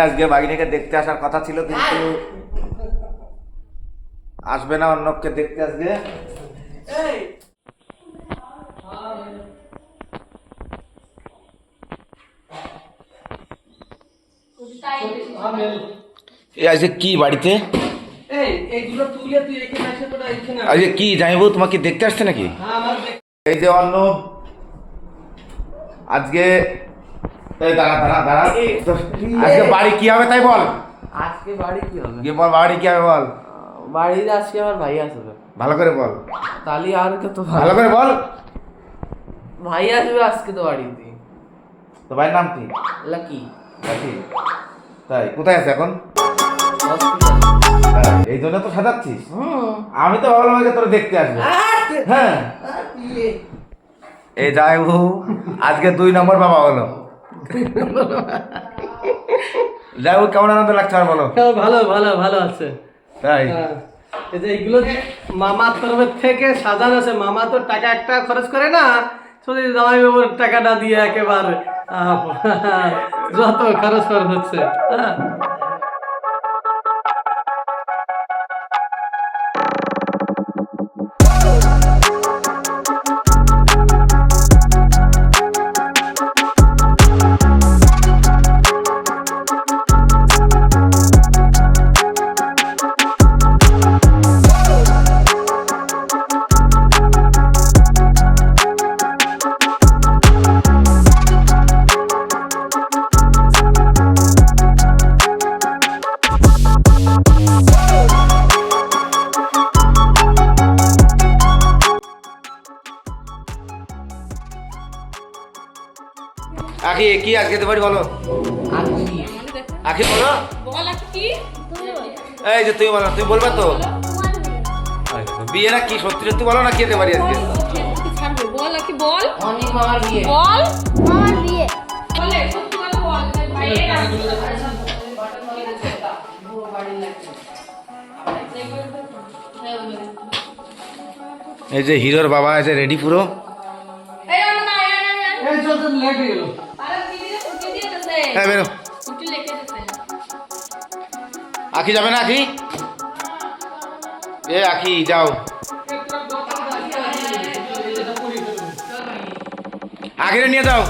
আজকে বাগিনীকে দেখতে আসার কথা ছিল কিন্তু আসবে না, অন্যকে দেখতে আসবে। আজকে কি বাড়িতে আজকে কি জানিবো, তোমাকে দেখতে আসছে নাকি? এই যে অন্য আজকে দাঁড়া দাঁড়া দাঁড়া, আজকে বাড়ি কি হবে তাই বল। আজকে বাড়ি কি হবে? বল বাড়ি কি হবে বল। বাড়িতে আজকে আমার ভাই আসবে। ভালো করে বল। তাহলে আর কত ভালো করে বল। ভাই আসবে আজকে তো বাড়িতে। তো ভাইয়ের নাম কি? লাকি। লাকি? তাই কোথায় আছে এখন? এই জন্য তো সাজাচ্ছিস। আমি তো ভাবলাম যে তোরা দেখতে আসবে। হ্যাঁ এই যাই বউ আজকে 2 নম্বর বাবা হলো। যাই হোক, কেমন আনন্দ লাগছে আর বলো। ভালো ভালো ভালো আছে। তাই এই যে এইগুলো মামার তরফের থেকে সাজানো আছে। মামা তো টাকা একটা খরচ করে না, শুধু জামাই বাবুর টাকাটা দিয়ে একেবারে যত খরচ হচ্ছে। আখি কি আজকে তো বাড়ি বলো। আখি বলো। এই যে তুই বলো, তুমি বলবে তো বিয়ে না কি সত্যি সত্যি বলো না কি যেতে পারি আজকে। এই যে হিরোর বাবা আছে রেডি পুরো। হ্যাঁ বেরো। আখি যাবে না? আখি এ আখি যাও। আখিরে নিয়ে যাও।